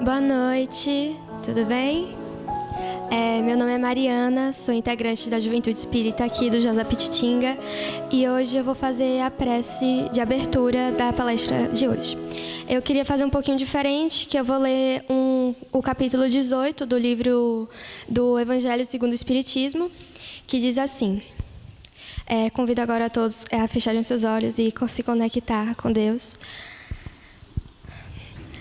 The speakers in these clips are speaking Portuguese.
Boa noite, tudo bem? Meu nome é Mariana, sou integrante da Juventude Espírita aqui do Josa Pititinga e hoje eu vou fazer a prece de abertura da palestra de hoje. Eu queria fazer um pouquinho diferente, que eu vou ler o capítulo 18 do livro do Evangelho segundo o Espiritismo, que diz assim: convido agora a todos a fecharem seus olhos e se conectar com Deus.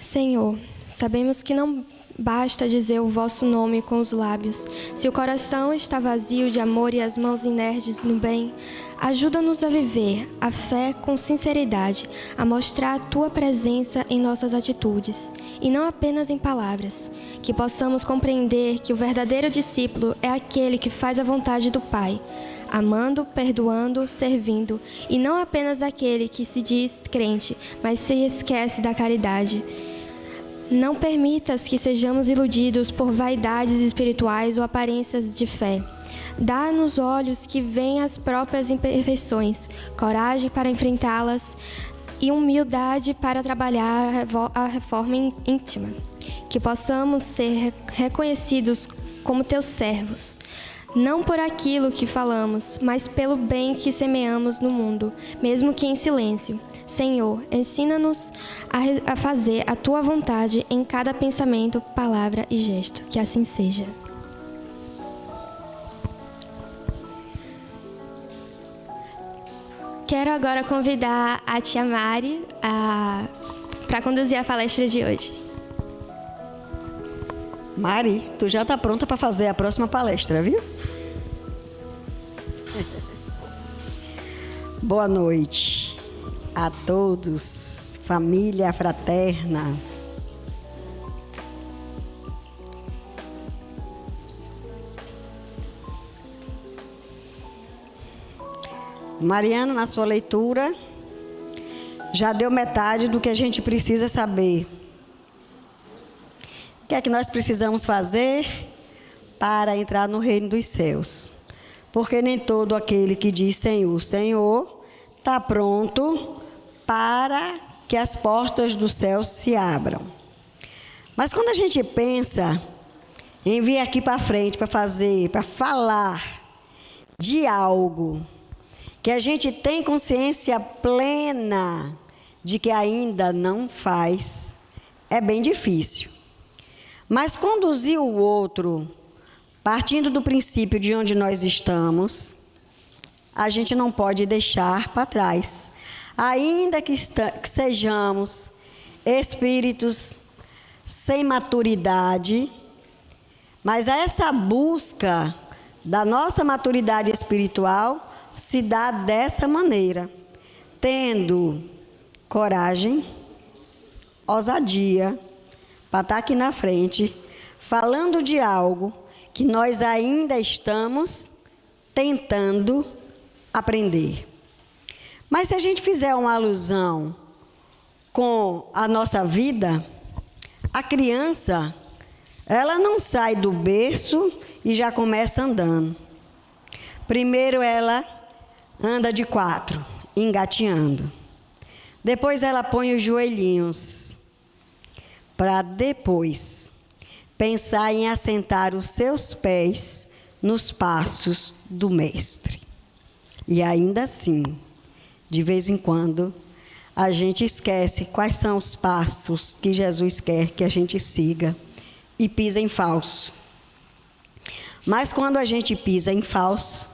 Senhor, sabemos que não basta dizer o vosso nome com os lábios. Se o coração está vazio de amor e as mãos inertes no bem, ajuda-nos a viver a fé com sinceridade, a mostrar a tua presença em nossas atitudes, e não apenas em palavras. Que possamos compreender que o verdadeiro discípulo é aquele que faz a vontade do Pai, amando, perdoando, servindo, e não apenas aquele que se diz crente, mas se esquece da caridade. Não permitas que sejamos iludidos por vaidades espirituais ou aparências de fé. Dá-nos olhos que veem as próprias imperfeições, coragem para enfrentá-las e humildade para trabalhar a reforma íntima. Que possamos ser reconhecidos como teus servos, não por aquilo que falamos, mas pelo bem que semeamos no mundo, mesmo que em silêncio. Senhor, ensina-nos a fazer a tua vontade em cada pensamento, palavra e gesto. Que assim seja. Quero agora convidar a tia Mari para conduzir a palestra de hoje. Mari, tu já está pronta para fazer a próxima palestra, viu? Boa noite a todos, família fraterna. Mariana, na sua leitura, já deu metade do que a gente precisa saber. O que é que nós precisamos fazer para entrar no reino dos céus? Porque nem todo aquele que diz Senhor, Senhor, está pronto para que as portas do céu se abram. Mas quando a gente pensa em vir aqui para frente para falar de algo que a gente tem consciência plena de que ainda não faz, é bem difícil. Mas conduzir o outro, partindo do princípio de onde nós estamos, a gente não pode deixar para trás. Ainda que sejamos espíritos sem maturidade, mas essa busca da nossa maturidade espiritual se dá dessa maneira, tendo coragem, ousadia, para estar aqui na frente, falando de algo que nós ainda estamos tentando aprender. Mas se a gente fizer uma alusão com a nossa vida, a criança, ela não sai do berço e já começa andando. Primeiro ela anda de 4, engateando. Depois ela põe os joelhinhos, para depois pensar em assentar os seus pés nos passos do Mestre. E ainda assim, de vez em quando, a gente esquece quais são os passos que Jesus quer que a gente siga e pisa em falso. Mas quando a gente pisa em falso,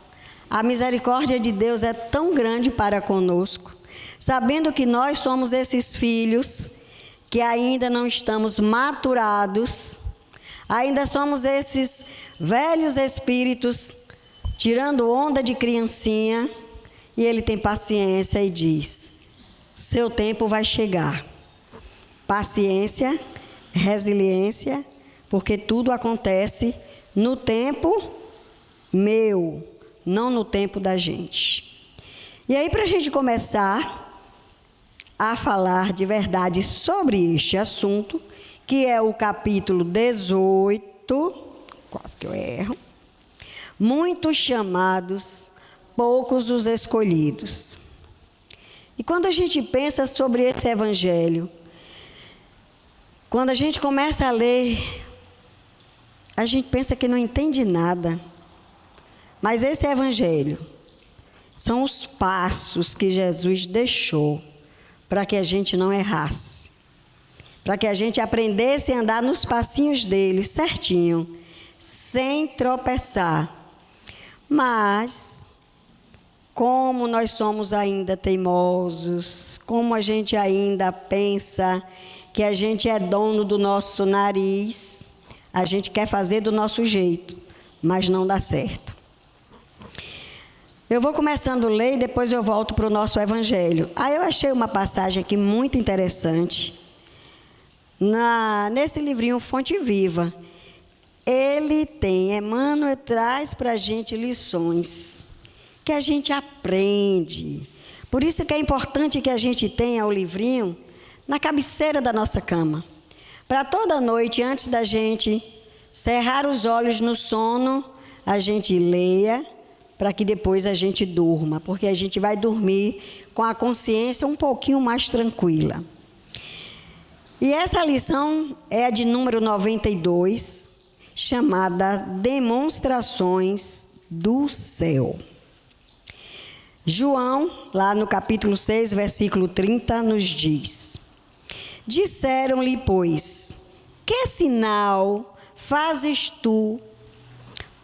a misericórdia de Deus é tão grande para conosco, sabendo que nós somos esses filhos que ainda não estamos maturados, ainda somos esses velhos espíritos tirando onda de criancinha, e Ele tem paciência e diz: seu tempo vai chegar. Paciência, resiliência, porque tudo acontece no tempo meu, não no tempo da gente. E aí, para a gente começar a falar de verdade sobre este assunto, que é o capítulo 18, quase que eu erro, muitos chamados, poucos os escolhidos. E quando a gente pensa sobre esse evangelho, Quando a gente começa a ler, a gente pensa que não entende nada. Mas esse evangelho são os passos que Jesus deixou para que a gente não errasse. Para que a gente aprendesse a andar nos passinhos dele certinho, sem tropeçar. Mas, como nós somos ainda teimosos, como a gente ainda pensa que a gente é dono do nosso nariz, a gente quer fazer do nosso jeito, mas não dá certo. Eu vou começando a ler e depois eu volto para o nosso evangelho. Aí eu achei uma passagem aqui muito interessante. Nesse livrinho Fonte Viva, Emmanuel traz para a gente lições que a gente aprende. Por isso que é importante que a gente tenha o livrinho na cabeceira da nossa cama. Para toda noite, antes da gente cerrar os olhos no sono, a gente leia, para que depois a gente durma, porque a gente vai dormir com a consciência um pouquinho mais tranquila. E essa lição é a de número 92, chamada Demonstrações do Céu. João, lá no capítulo 6, versículo 30, nos diz: disseram-lhe, pois, que sinal fazes tu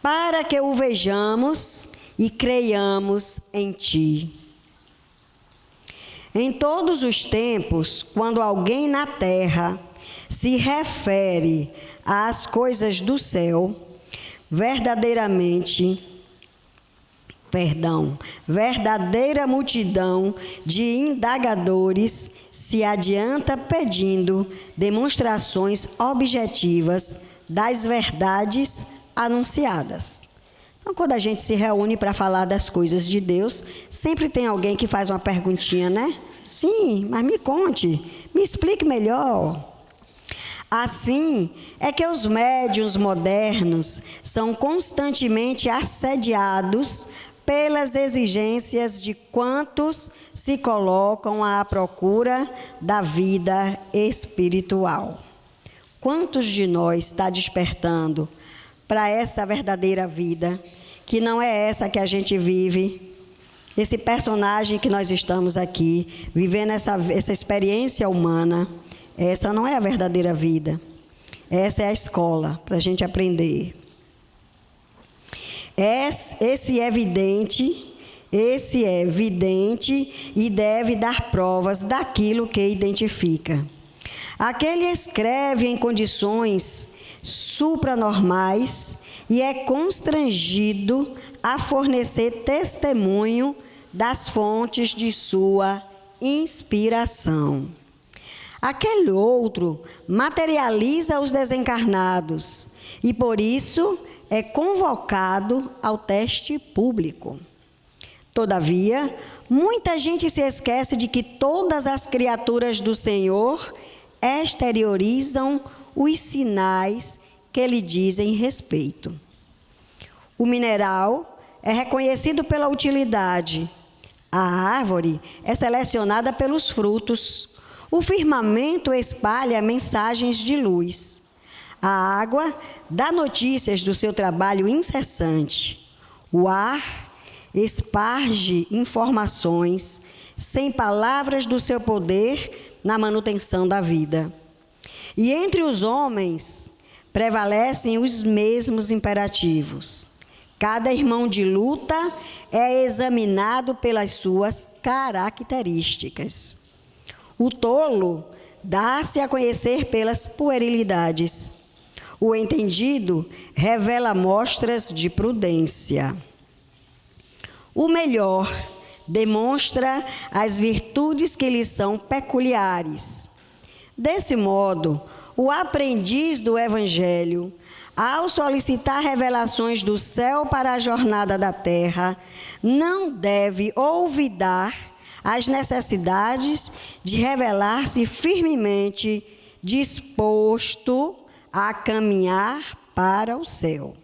para que o vejamos e creiamos em ti? Em todos os tempos, quando alguém na terra se refere às coisas do céu, verdadeira multidão de indagadores se adianta pedindo demonstrações objetivas das verdades anunciadas. Então, quando a gente se reúne para falar das coisas de Deus, sempre tem alguém que faz uma perguntinha, né? Sim, mas me conte, me explique melhor. Assim é que os médiuns modernos são constantemente assediados pelas exigências de quantos se colocam à procura da vida espiritual. Quantos de nós está despertando para essa verdadeira vida, que não é essa que a gente vive, esse personagem que nós estamos aqui, vivendo essa experiência humana? Essa não é a verdadeira vida. Essa é a escola para a gente aprender. Esse é vidente e deve dar provas daquilo que identifica. Aquele escreve em condições supranormais e é constrangido a fornecer testemunho das fontes de sua inspiração. Aquele outro materializa os desencarnados e, por isso, é convocado ao teste público. Todavia, muita gente se esquece de que todas as criaturas do Senhor exteriorizam os sinais que lhe dizem respeito. O mineral é reconhecido pela utilidade. A árvore é selecionada pelos frutos. O firmamento espalha mensagens de luz. A água dá notícias do seu trabalho incessante. O ar esparge informações sem palavras do seu poder na manutenção da vida. E entre os homens prevalecem os mesmos imperativos. Cada irmão de luta é examinado pelas suas características. O tolo dá-se a conhecer pelas puerilidades. O entendido revela mostras de prudência. O melhor demonstra as virtudes que lhe são peculiares. Desse modo, o aprendiz do Evangelho, ao solicitar revelações do céu para a jornada da terra, não deve olvidar as necessidades de revelar-se firmemente disposto a caminhar para o céu.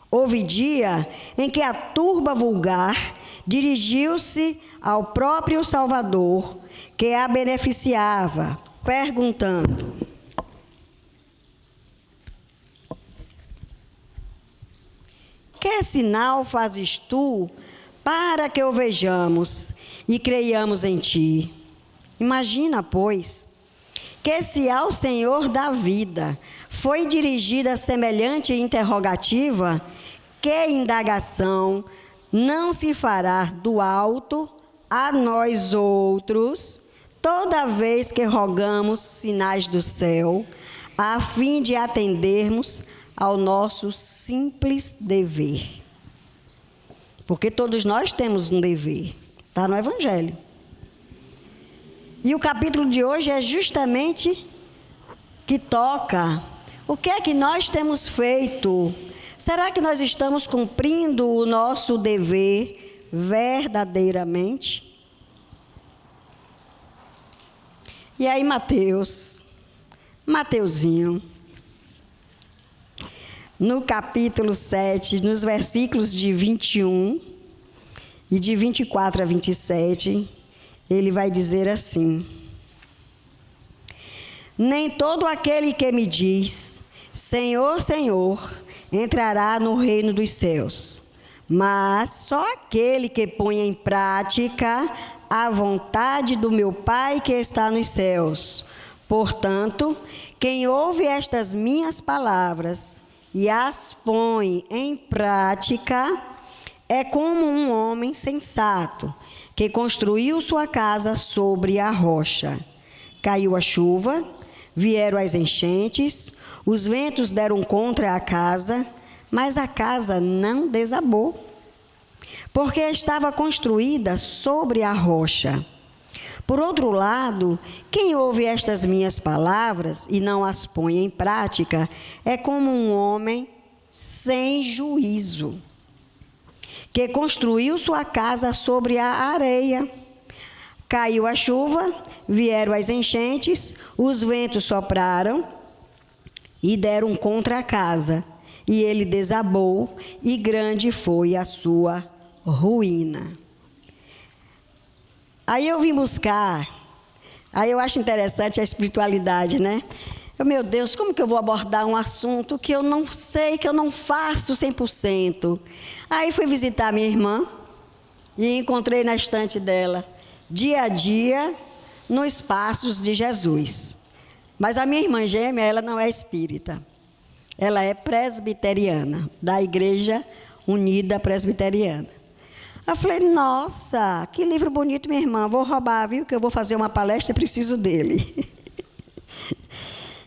Houve dia em que a turba vulgar dirigiu-se ao próprio Salvador, que a beneficiava, perguntando: Que sinal fazes tu para que o vejamos e creiamos em ti? Imagina, pois, que se ao Senhor da vida foi dirigida semelhante interrogativa, que indagação não se fará do alto a nós outros, toda vez que rogamos sinais do céu, a fim de atendermos ao nosso simples dever. Porque todos nós temos um dever, está no Evangelho. E o capítulo de hoje é justamente que toca o que é que nós temos feito. Será que nós estamos cumprindo o nosso dever verdadeiramente? E aí Mateuzinho, no capítulo 7, nos versículos de 21 e de 24 a 27, ele vai dizer assim: nem todo aquele que me diz, Senhor, Senhor, entrará no reino dos céus, mas só aquele que põe em prática a vontade do meu Pai que está nos céus. Portanto, quem ouve estas minhas palavras e as põe em prática é como um homem sensato que construiu sua casa sobre a rocha. Caiu a chuva, vieram as enchentes, os ventos deram contra a casa, mas a casa não desabou, porque estava construída sobre a rocha. Por outro lado, quem ouve estas minhas palavras e não as põe em prática é como um homem sem juízo, que construiu sua casa sobre a areia. Caiu a chuva, vieram as enchentes, os ventos sopraram e deram contra a casa, e ele desabou, e grande foi a sua ruína. Aí eu vim buscar, aí eu acho interessante a espiritualidade, né? Meu Deus, como que eu vou abordar um assunto que eu não sei, que eu não faço 100%? Aí fui visitar minha irmã e encontrei na estante dela, Dia a Dia nos Passos de Jesus. Mas a minha irmã gêmea, ela não é espírita. Ela é presbiteriana, da Igreja Unida Presbiteriana. Eu falei, nossa, que livro bonito, minha irmã. Vou roubar, viu? Que eu vou fazer uma palestra e preciso dele.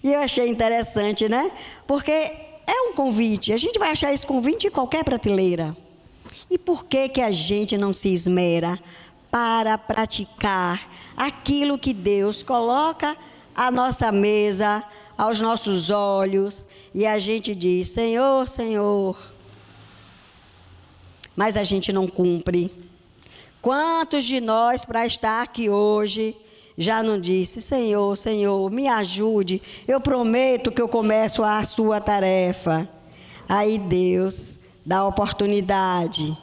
E eu achei interessante, né? Porque é um convite. A gente vai achar esse convite em qualquer prateleira. E por que a gente não se esmera para praticar aquilo que Deus coloca à nossa mesa, aos nossos olhos, e a gente diz, Senhor, Senhor, mas a gente não cumpre? Quantos de nós, para estar aqui hoje, já não disse, Senhor, Senhor, me ajude, eu prometo que eu começo a sua tarefa. Aí Deus dá oportunidade,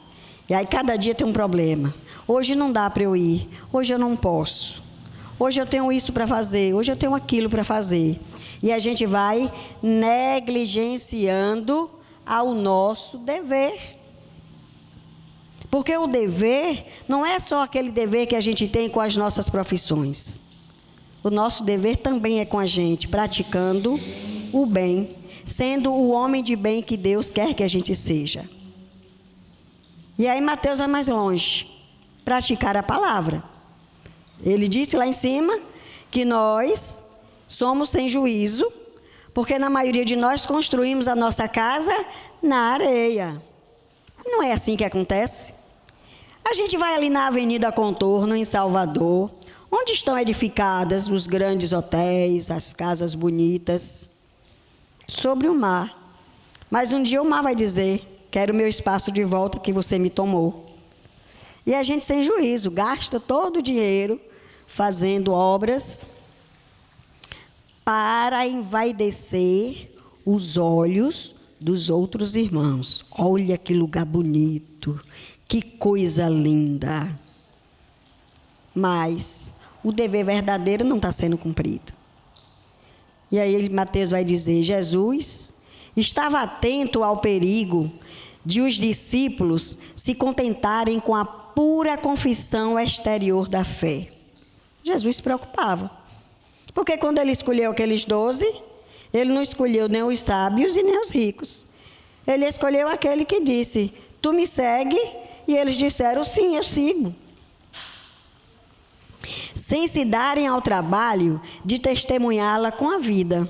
e aí cada dia tem um problema. Hoje não dá para eu ir, hoje eu não posso, hoje eu tenho isso para fazer, hoje eu tenho aquilo para fazer. E a gente vai negligenciando ao nosso dever. Porque o dever não é só aquele dever que a gente tem com as nossas profissões. O nosso dever também é com a gente, praticando o bem, sendo o homem de bem que Deus quer que a gente seja. E aí Mateus vai mais longe, praticar a palavra. Ele disse lá em cima que nós somos sem juízo, porque na maioria de nós construímos a nossa casa na areia. Não é assim que acontece. A gente vai ali na Avenida Contorno, em Salvador, onde estão edificadas os grandes hotéis, as casas bonitas, sobre o mar. Mas um dia o mar vai dizer, quero o meu espaço de volta que você me tomou. E a gente sem juízo, gasta todo o dinheiro fazendo obras para envaidecer os olhos dos outros irmãos. Olha que lugar bonito, que coisa linda. Mas o dever verdadeiro não está sendo cumprido. E aí Mateus vai dizer, Jesus estava atento ao perigo de os discípulos se contentarem com a pura confissão exterior da fé. Jesus se preocupava. Porque quando ele escolheu aqueles 12, ele não escolheu nem os sábios e nem os ricos. Ele escolheu aquele que disse: tu me segue? E eles disseram: sim, eu sigo. Sem se darem ao trabalho de testemunhá-la com a vida.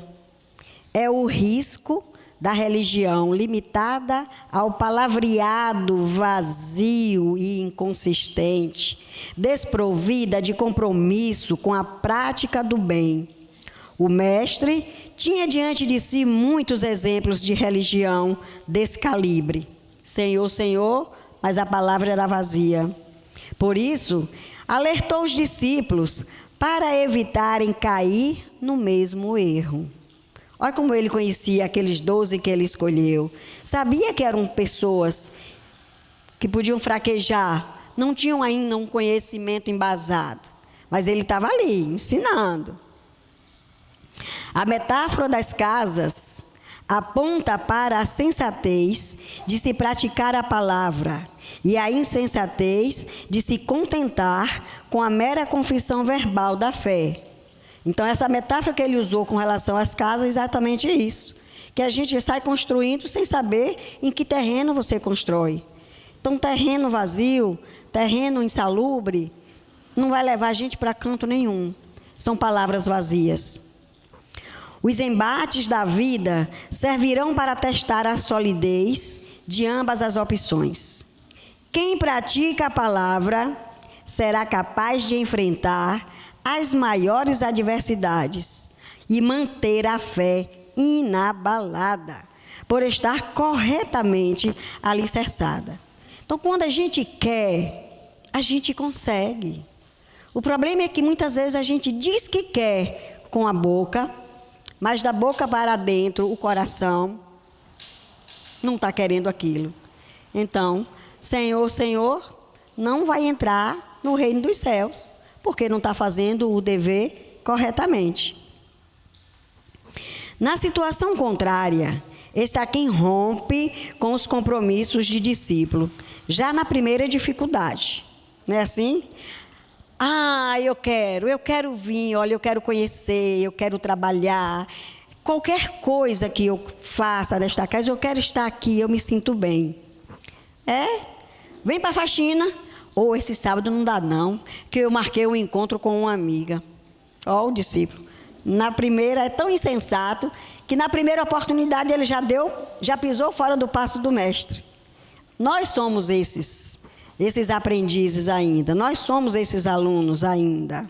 É o risco da religião limitada ao palavreado vazio e inconsistente, desprovida de compromisso com a prática do bem. O mestre tinha diante de si muitos exemplos de religião desse calibre. Senhor, Senhor, mas a palavra era vazia. Por isso, alertou os discípulos para evitarem cair no mesmo erro. Olha como ele conhecia aqueles 12 que ele escolheu. Sabia que eram pessoas que podiam fraquejar, não tinham ainda um conhecimento embasado, mas ele estava ali, ensinando. A metáfora das casas aponta para a sensatez de se praticar a palavra e a insensatez de se contentar com a mera confissão verbal da fé. Então, essa metáfora que ele usou com relação às casas é exatamente isso. Que a gente sai construindo sem saber em que terreno você constrói. Então, terreno vazio, terreno insalubre, não vai levar a gente para canto nenhum. São palavras vazias. Os embates da vida servirão para testar a solidez de ambas as opções. Quem pratica a palavra será capaz de enfrentar as maiores adversidades e manter a fé inabalada, por estar corretamente alicerçada. Então, quando a gente quer, a gente consegue. O problema é que muitas vezes a gente diz que quer com a boca, mas da boca para dentro, o coração não está querendo aquilo. Então, Senhor, Senhor, não vai entrar no reino dos céus, porque não está fazendo o dever corretamente. Na situação contrária, está quem rompe com os compromissos de discípulo, já na primeira dificuldade. Não é assim? Eu quero vir, olha, eu quero conhecer, eu quero trabalhar. Qualquer coisa que eu faça nesta casa, eu quero estar aqui, eu me sinto bem. Vem para a faxina. Ou esse sábado não dá não, que eu marquei um encontro com uma amiga. O discípulo. Na primeira, é tão insensato, que na primeira oportunidade ele já pisou fora do passo do mestre. Nós somos esses aprendizes ainda. Nós somos esses alunos ainda.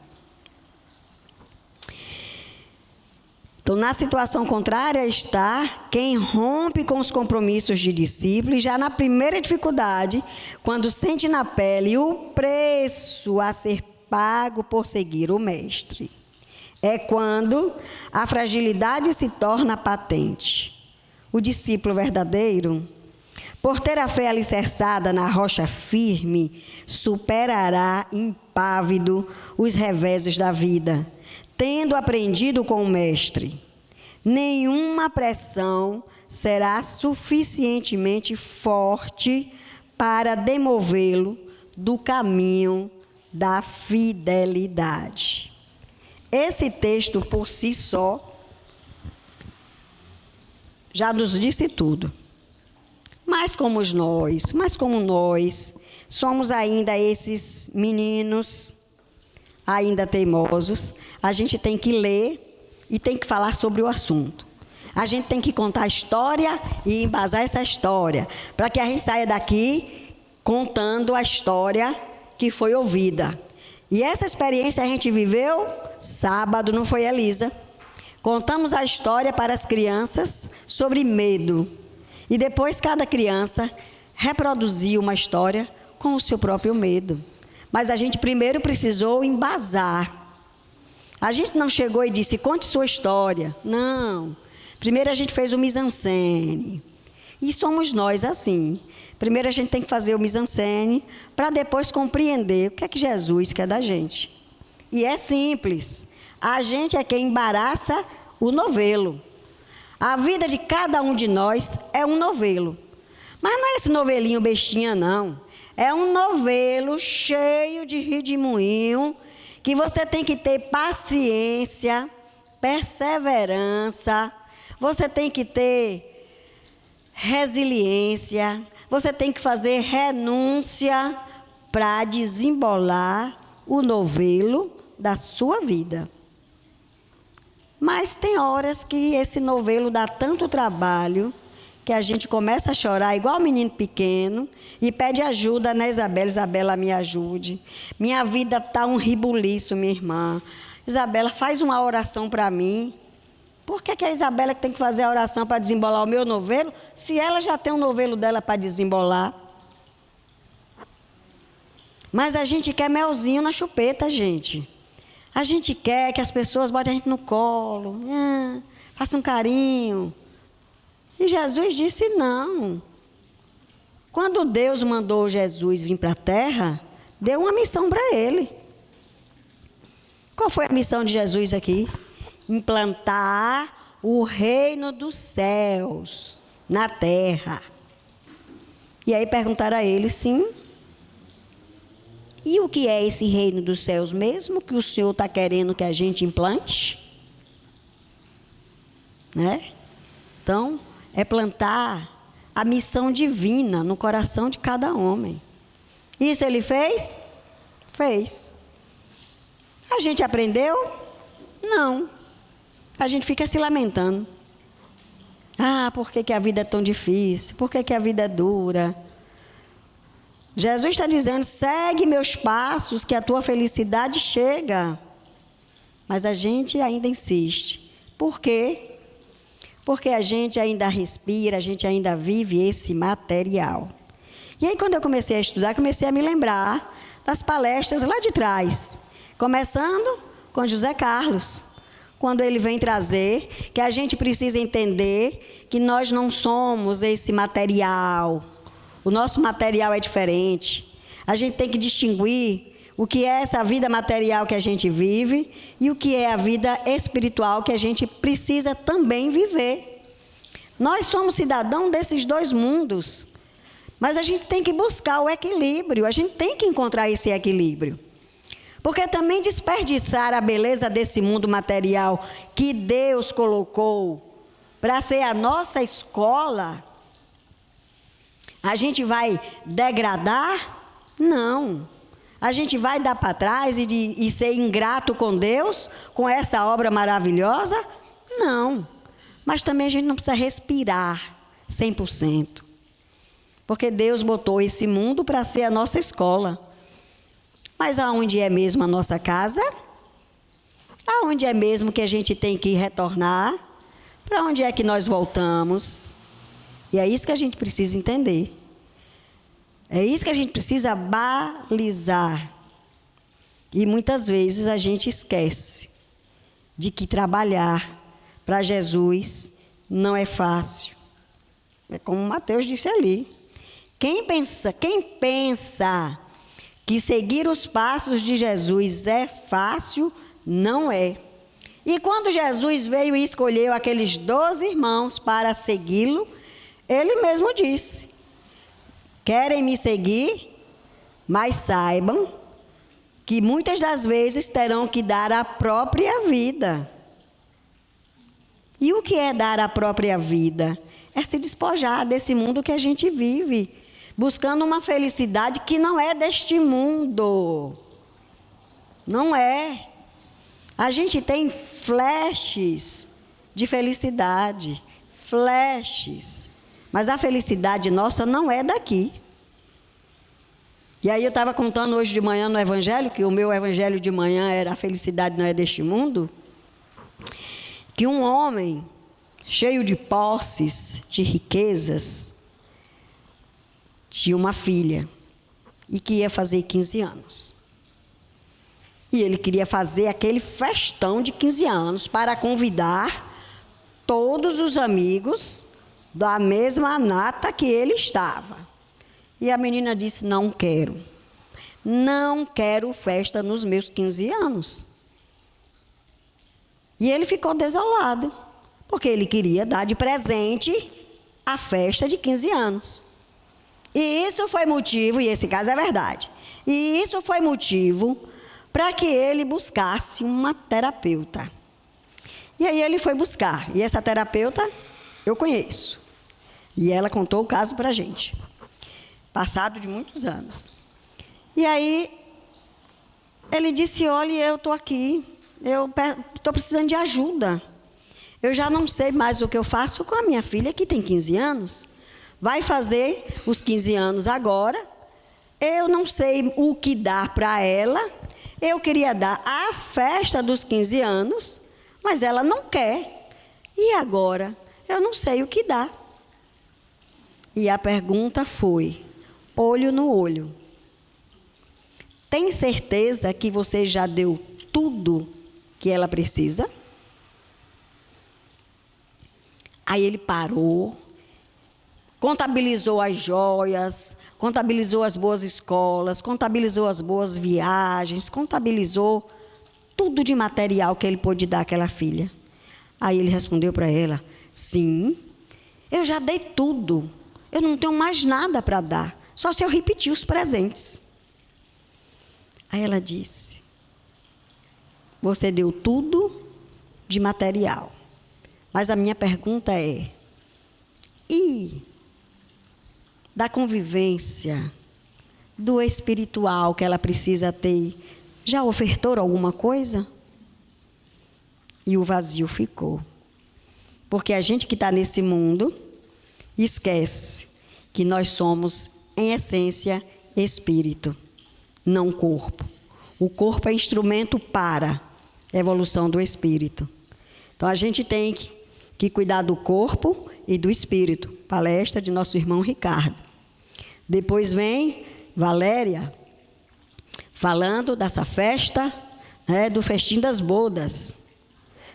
Então, na situação contrária está quem rompe com os compromissos de discípulo e já na primeira dificuldade, quando sente na pele o preço a ser pago por seguir o mestre. É quando a fragilidade se torna patente. O discípulo verdadeiro, por ter a fé alicerçada na rocha firme, superará impávido os reveses da vida, tendo aprendido com o mestre. Nenhuma pressão será suficientemente forte para demovê-lo do caminho da fidelidade. Esse texto, por si só, já nos disse tudo. Mas como nós somos ainda esses meninos ainda teimosos, a gente tem que ler e tem que falar sobre o assunto. A gente tem que contar a história e embasar essa história, para que a gente saia daqui contando a história que foi ouvida. E essa experiência a gente viveu sábado, não foi, Elisa? Contamos a história para as crianças sobre medo. E depois cada criança reproduziu uma história com o seu próprio medo. Mas a gente primeiro precisou embasar. A gente não chegou e disse, conte sua história. Não. Primeiro a gente fez o mise-en-scène. E somos nós assim. Primeiro a gente tem que fazer o mise-en-scène para depois compreender o que é que Jesus quer da gente. E é simples. A gente é quem embaraça o novelo. A vida de cada um de nós é um novelo. Mas não é esse novelinho bestinha, não. É um novelo cheio de redemoinho, que você tem que ter paciência, perseverança, você tem que ter resiliência, você tem que fazer renúncia para desembolar o novelo da sua vida. Mas tem horas que esse novelo dá tanto trabalho que a gente começa a chorar igual um menino pequeno e pede ajuda, né, Isabela? Isabela, me ajude. Minha vida está um ribuliço, minha irmã. Isabela, faz uma oração para mim. Por que é a Isabela que tem que fazer a oração para desembolar o meu novelo, se ela já tem um novelo dela para desembolar? Mas a gente quer melzinho na chupeta, gente. A gente quer que as pessoas botem a gente no colo, façam um carinho. E Jesus disse não. Quando Deus mandou Jesus vir para a terra, deu uma missão para ele. Qual foi a missão de Jesus aqui? Implantar o reino dos céus na terra. E aí perguntaram a ele, sim. E o que é esse reino dos céus mesmo que o Senhor está querendo que a gente implante? Né? Então, é plantar a missão divina no coração de cada homem. Isso ele fez? Fez. A gente aprendeu? Não. A gente fica se lamentando. Ah, por que a vida é tão difícil? Por que a vida é dura? Jesus está dizendo, segue meus passos que a tua felicidade chega. Mas a gente ainda insiste. Por quê? Porque a gente ainda respira, a gente ainda vive esse material. E aí, quando eu comecei a estudar, comecei a me lembrar das palestras lá de trás. Começando com José Carlos, quando ele vem trazer que a gente precisa entender que nós não somos esse material. O nosso material é diferente. A gente tem que distinguir o que é essa vida material que a gente vive e o que é a vida espiritual que a gente precisa também viver. Nós somos cidadãos desses dois mundos, mas a gente tem que buscar o equilíbrio, a gente tem que encontrar esse equilíbrio. Porque também desperdiçar a beleza desse mundo material que Deus colocou para ser a nossa escola, a gente vai degradar? Não. A gente vai dar para trás e ser ingrato com Deus, com essa obra maravilhosa? Não. Mas também a gente não precisa respirar 100%. Porque Deus botou esse mundo para ser a nossa escola. Mas aonde é mesmo a nossa casa? Aonde é mesmo que a gente tem que retornar? Para onde é que nós voltamos? E é isso que a gente precisa entender. É isso que a gente precisa balizar. E muitas vezes a gente esquece de que trabalhar para Jesus não é fácil. É como Mateus disse ali. Quem pensa que seguir os passos de Jesus é fácil, não é. E quando Jesus veio e escolheu aqueles 12 irmãos para segui-lo, ele mesmo disse: querem me seguir, mas saibam que muitas das vezes terão que dar a própria vida. E o que é dar a própria vida? É se despojar desse mundo que a gente vive, buscando uma felicidade que não é deste mundo. Não é. A gente tem flashes de felicidade, flashes. Mas a felicidade nossa não é daqui. E aí eu estava contando hoje de manhã no evangelho, que o meu evangelho de manhã era a felicidade não é deste mundo, que um homem cheio de posses, de riquezas, tinha uma filha e que ia fazer 15 anos. E ele queria fazer aquele festão de 15 anos para convidar todos os amigos da mesma nata que ele estava. E a menina disse: não quero festa nos meus 15 anos. E ele ficou desolado, porque ele queria dar de presente a festa de 15 anos. E isso foi motivo, e esse caso é verdade, e isso foi motivo para que ele buscasse uma terapeuta. E aí ele foi buscar, e essa terapeuta eu conheço. E ela contou o caso para a gente, passado de muitos anos. E aí ele disse, olha, eu estou aqui, eu estou precisando de ajuda. Eu já não sei mais o que eu faço com a minha filha, que tem 15 anos. Vai fazer os 15 anos agora. Eu não sei o que dar para ela. Eu queria dar a festa dos 15 anos, mas ela não quer. E agora? Eu não sei o que dar. E a pergunta foi, olho no olho. Tem certeza que você já deu tudo que ela precisa? Aí ele parou, contabilizou as joias, contabilizou as boas escolas, contabilizou as boas viagens, contabilizou tudo de material que ele pôde dar àquela filha. Aí ele respondeu para ela, sim, eu já dei tudo, eu não tenho mais nada para dar, só se eu repetir os presentes. Aí ela disse, você deu tudo de material. Mas a minha pergunta é, e da convivência, do espiritual que ela precisa ter, já ofertou alguma coisa? E o vazio ficou. Porque a gente que está nesse mundo, esquece que nós somos, em essência, espírito, não corpo. O corpo é instrumento para a evolução do espírito. Então, a gente tem que cuidar do corpo e do espírito. Palestra de nosso irmão Ricardo. Depois vem Valéria, falando dessa festa, do festim das bodas.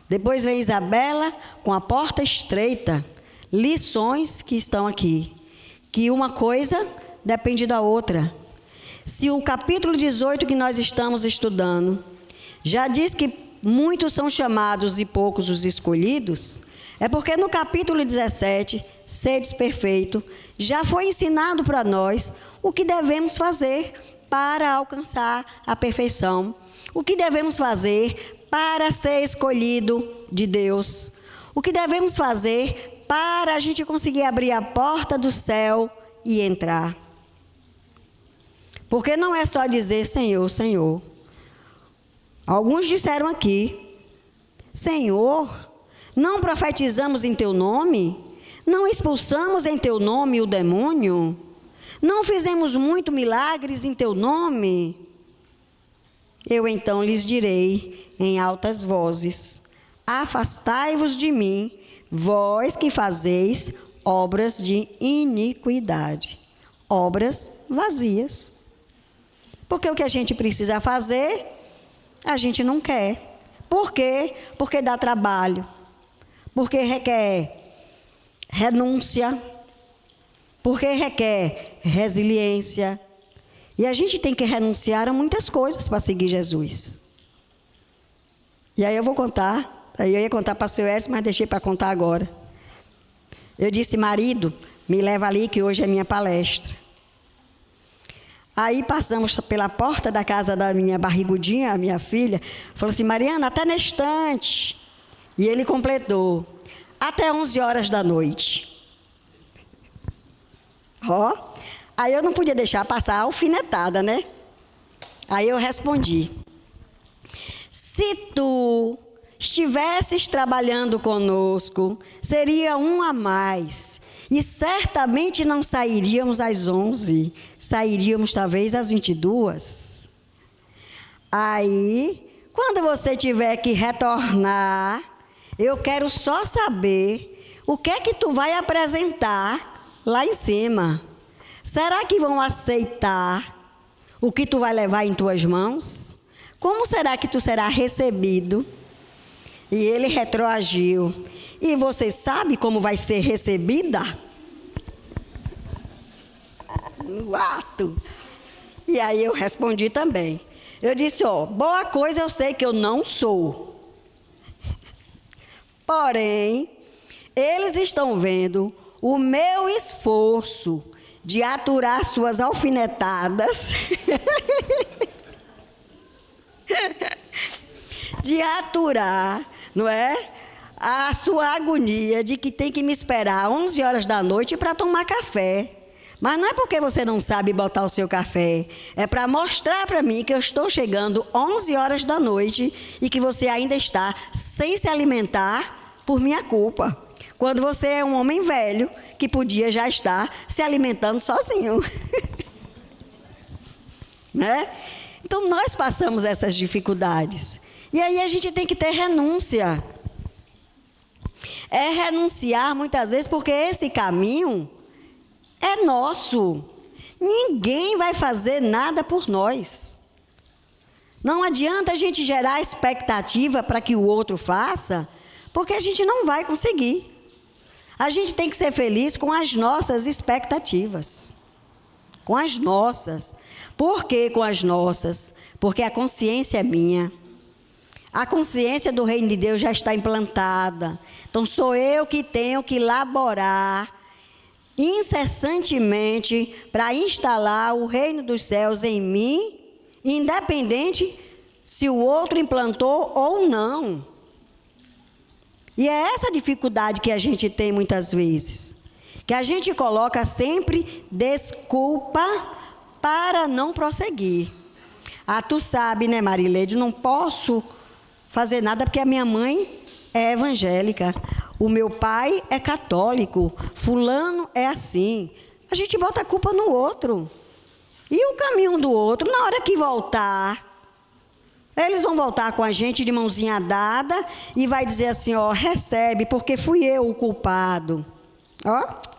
Depois vem Isabela, com a porta estreita. Lições que estão aqui. Que uma coisa depende da outra. Se o capítulo 18 que nós estamos estudando já diz que muitos são chamados e poucos os escolhidos, é porque no capítulo 17, sedes perfeito, já foi ensinado para nós o que devemos fazer para alcançar a perfeição, o que devemos fazer para ser escolhido de Deus, o que devemos fazer para a gente conseguir abrir a porta do céu e entrar. Porque não é só dizer Senhor, Senhor. Alguns disseram aqui, Senhor, não profetizamos em teu nome? Não expulsamos em teu nome o demônio? Não fizemos muitos milagres em teu nome? Eu então lhes direi em altas vozes, afastai-vos de mim, vós que fazeis obras de iniquidade, obras vazias. Porque o que a gente precisa fazer, a gente não quer. Por quê? Porque dá trabalho. Porque requer renúncia. Porque requer resiliência. E a gente tem que renunciar a muitas coisas para seguir Jesus. E aí eu vou contar. Aí eu ia contar para o seu Edson, mas deixei para contar agora. Eu disse, marido, me leva ali que hoje é minha palestra. Aí passamos pela porta da casa da minha barrigudinha, a minha filha, falou assim, Mariana, até na estante. E ele completou, até 11 horas da noite. Aí eu não podia deixar passar a alfinetada, né? Aí eu respondi, se tu estivesses trabalhando conosco, seria um a mais. E certamente não sairíamos às 11, sairíamos talvez às 22. Aí, quando você tiver que retornar, eu quero só saber o que é que tu vai apresentar lá em cima. Será que vão aceitar o que tu vai levar em tuas mãos? Como será que tu será recebido? E ele retroagiu. E você sabe como vai ser recebida? No ato. E aí eu respondi também. Eu disse, boa coisa eu sei que eu não sou. Porém, eles estão vendo o meu esforço de aturar suas alfinetadas, de aturar, não é? A sua agonia de que tem que me esperar 11 horas da noite para tomar café. Mas não é porque você não sabe botar o seu café, é para mostrar para mim que eu estou chegando 11 horas da noite e que você ainda está sem se alimentar por minha culpa. Quando você é um homem velho que podia já estar se alimentando sozinho. Né? Então nós passamos essas dificuldades. E aí a gente tem que ter renúncia. É renunciar muitas vezes porque esse caminho é nosso. Ninguém vai fazer nada por nós. Não adianta a gente gerar expectativa para que o outro faça, porque a gente não vai conseguir. A gente tem que ser feliz com as nossas expectativas. Com as nossas. Por que com as nossas? Porque a consciência é minha. A consciência do reino de Deus já está implantada. Então sou eu que tenho que laborar incessantemente para instalar o reino dos céus em mim, independente se o outro implantou ou não. E é essa dificuldade que a gente tem muitas vezes, que a gente coloca sempre desculpa para não prosseguir. Ah, tu sabe, né, Marileide, não posso fazer nada porque a minha mãe é evangélica, o meu pai é católico, fulano é assim. A gente bota a culpa no outro. E o caminho do outro, na hora que voltar, eles vão voltar com a gente de mãozinha dada e vai dizer assim, ó, recebe, porque fui eu o culpado. Ó.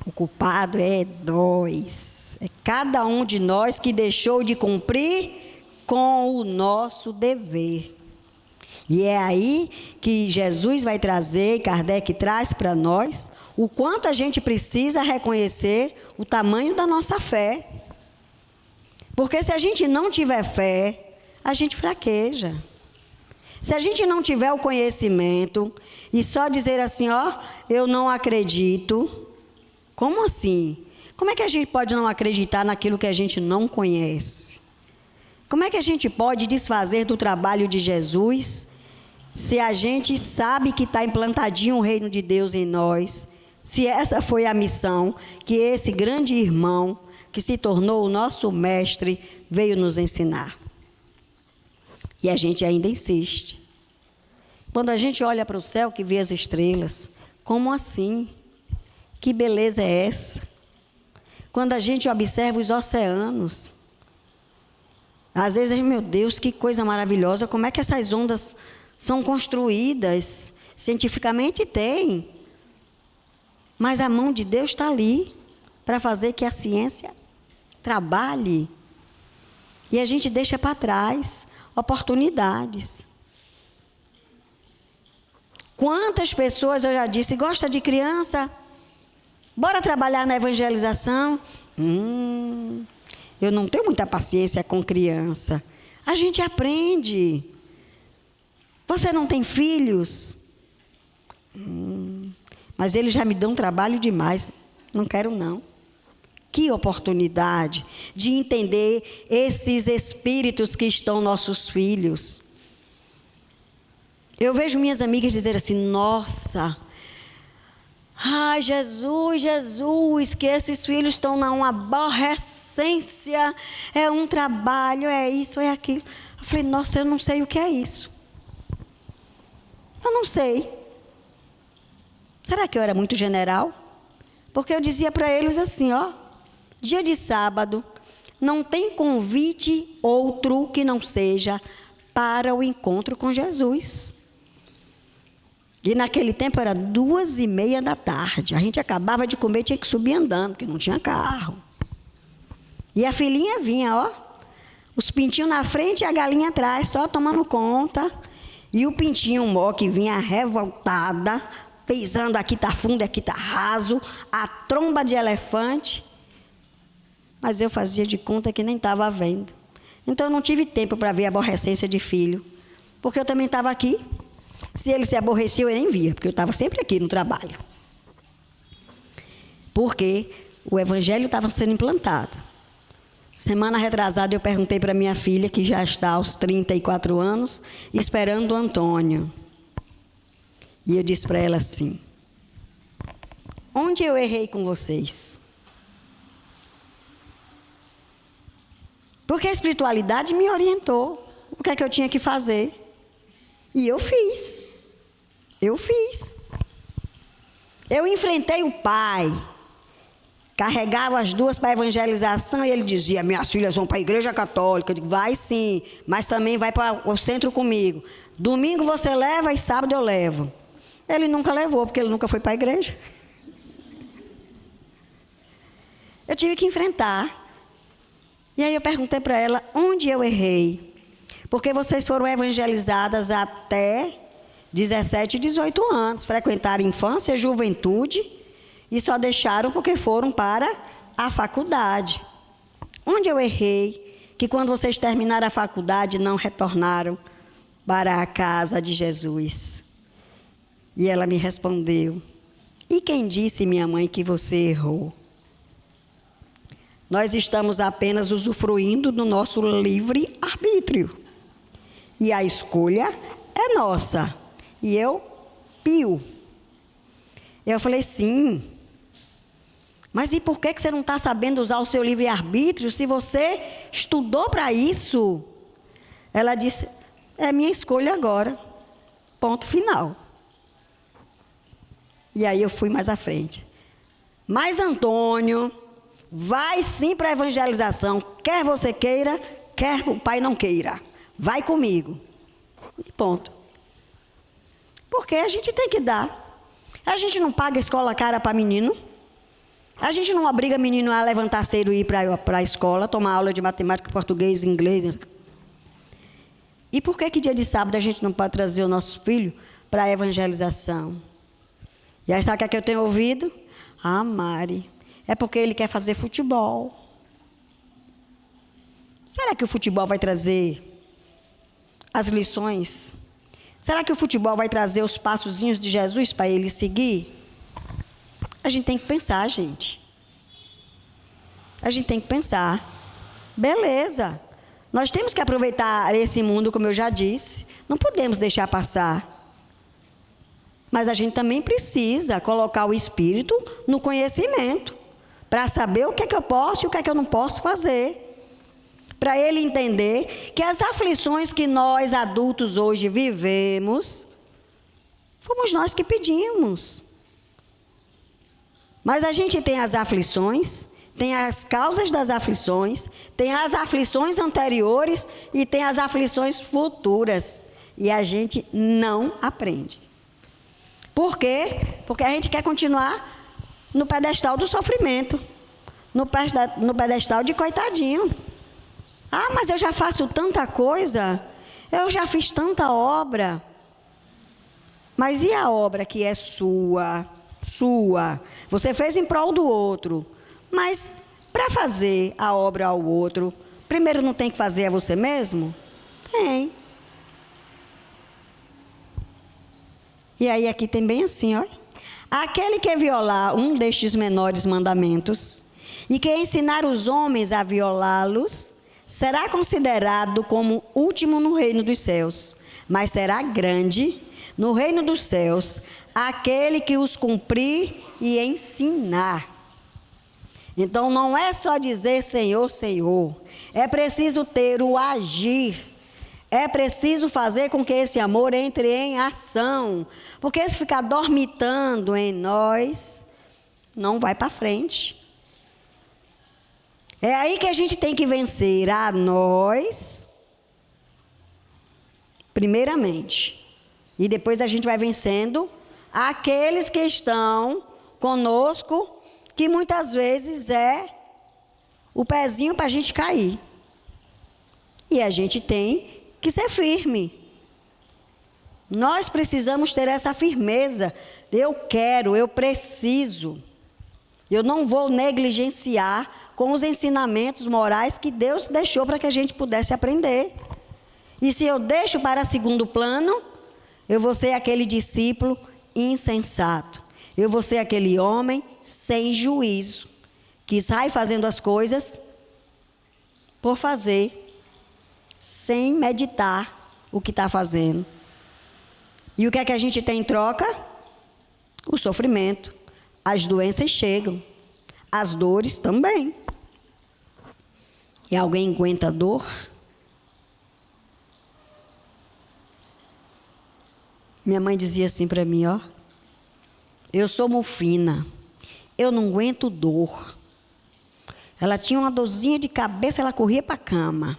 O culpado é nós. É cada um de nós que deixou de cumprir com o nosso dever. E é aí que Jesus vai trazer, e Kardec traz para nós, o quanto a gente precisa reconhecer o tamanho da nossa fé. Porque se a gente não tiver fé, a gente fraqueja. Se a gente não tiver o conhecimento e só dizer assim, ó, eu não acredito, como assim? Como é que a gente pode não acreditar naquilo que a gente não conhece? Como é que a gente pode desfazer do trabalho de Jesus se a gente sabe que está implantadinho o reino de Deus em nós? Se essa foi a missão que esse grande irmão, que se tornou o nosso mestre, veio nos ensinar. E a gente ainda insiste. Quando a gente olha para o céu que vê as estrelas, como assim? Que beleza é essa? Quando a gente observa os oceanos, às vezes, meu Deus, que coisa maravilhosa, como é que essas ondas são construídas? Cientificamente tem. Mas a mão de Deus está ali para fazer que a ciência trabalhe. E a gente deixa para trás oportunidades. Quantas pessoas, eu já disse, gosta de criança? Bora trabalhar na evangelização? Eu não tenho muita paciência com criança. A gente aprende. Você não tem filhos? Mas eles já me dão trabalho demais. Não quero, não. Que oportunidade de entender esses espíritos que estão nossos filhos. Eu vejo minhas amigas dizer assim, nossa, ai, Jesus, Jesus, que esses filhos estão numa aborrecência, é um trabalho, é isso, é aquilo. Eu falei, nossa, eu não sei o que é isso. Eu não sei. Será que eu era muito general? Porque eu dizia para eles assim, ó, dia de sábado, não tem convite outro que não seja para o encontro com Jesus. E naquele tempo era 2:30 da tarde. A gente acabava de comer, tinha que subir andando, porque não tinha carro. E a filhinha vinha, ó, os pintinhos na frente e a galinha atrás, só tomando conta. E o pintinho mó que vinha revoltada, pisando, aqui tá fundo, aqui tá raso, a tromba de elefante. Mas eu fazia de conta que nem estava vendo. Então eu não tive tempo para ver a aborrecência de filho, porque eu também estava aqui. Se ele se aborrecia, eu nem via, porque eu estava sempre aqui no trabalho. porque o evangelho estava sendo implantado. Semana retrasada eu perguntei para minha filha, que já está aos 34 anos, esperando o Antônio. E eu disse para ela assim: onde eu errei com vocês? Porque a espiritualidade me orientou o que é que eu tinha que fazer. E eu fiz. Eu fiz. Eu enfrentei o pai. Carregava as duas para a evangelização e ele dizia: minhas filhas vão para a igreja católica. Eu digo: vai sim, mas também vai para o centro comigo. Domingo você leva e sábado eu levo. Ele nunca levou, porque ele nunca foi para a igreja. Eu tive que enfrentar. E aí eu perguntei para ela: onde eu errei? Porque vocês foram evangelizadas até 17, 18 anos. Frequentaram infância e juventude e só deixaram porque foram para a faculdade. Onde eu errei? Que quando vocês terminaram a faculdade não retornaram para a casa de Jesus. E ela me respondeu: e quem disse, minha mãe, que você errou? Nós estamos apenas usufruindo do nosso livre-arbítrio. E a escolha é nossa. E eu pio. Eu falei: sim. Mas e por que você não está sabendo usar o seu livre-arbítrio se você estudou para isso? Ela disse: é minha escolha agora. Ponto final. E aí eu fui mais à frente. Mas Antônio vai sim para a evangelização, quer você queira, quer o pai não queira. Vai comigo. E ponto. Porque a gente tem que dar. A gente não paga escola cara para menino. A gente não obriga menino a levantar cedo e ir para a escola, tomar aula de matemática, português, inglês. E por que dia de sábado a gente não pode trazer o nosso filho para a evangelização? E aí sabe o que eu tenho ouvido? Ah, Mari, é porque ele quer fazer futebol. Será que o futebol vai trazer as lições? Será que o futebol vai trazer os passozinhos de Jesus para ele seguir? A gente tem que pensar, gente. A gente tem que pensar. Beleza. Nós temos que aproveitar esse mundo, como eu já disse. Não podemos deixar passar. Mas a gente também precisa colocar o espírito no conhecimento, para saber o que é que eu posso e o que é que eu não posso fazer. Para ele entender que as aflições que nós adultos hoje vivemos, fomos nós que pedimos. Mas a gente tem as aflições, tem as causas das aflições, tem as aflições anteriores e tem as aflições futuras. E a gente não aprende. Por quê? Porque a gente quer continuar no pedestal do sofrimento, no pedestal de coitadinho. Ah, mas eu já faço tanta coisa, eu já fiz tanta obra. Mas e a obra que é sua? Sua. Você fez em prol do outro. Mas para fazer a obra ao outro, primeiro não tem que fazer a você mesmo? Tem. E aí aqui tem bem assim, ó. Aquele que violar um destes menores mandamentos e que ensinar os homens a violá-los, será considerado como último no reino dos céus, mas será grande no reino dos céus aquele que os cumprir e ensinar. Então não é só dizer Senhor, Senhor, é preciso ter o agir. É preciso fazer com que esse amor entre em ação. Porque se ficar dormitando em nós, não vai para frente. É aí que a gente tem que vencer a nós, primeiramente. E depois a gente vai vencendo aqueles que estão conosco, que muitas vezes é o pezinho para a gente cair. E a gente tem que ser firme. Nós precisamos ter essa firmeza. Eu quero, eu preciso. Eu não vou negligenciar com os ensinamentos morais que Deus deixou para que a gente pudesse aprender. E se eu deixo para segundo plano, eu vou ser aquele discípulo insensato. Eu vou ser aquele homem sem juízo, que sai fazendo as coisas por fazer, sem meditar o que está fazendo. E o que é que a gente tem em troca? O sofrimento. As doenças chegam, as dores também. E alguém aguenta a dor? Minha mãe dizia assim para mim, ó. Eu sou mufina, eu não aguento dor. Ela tinha uma dorzinha de cabeça, ela corria para a cama.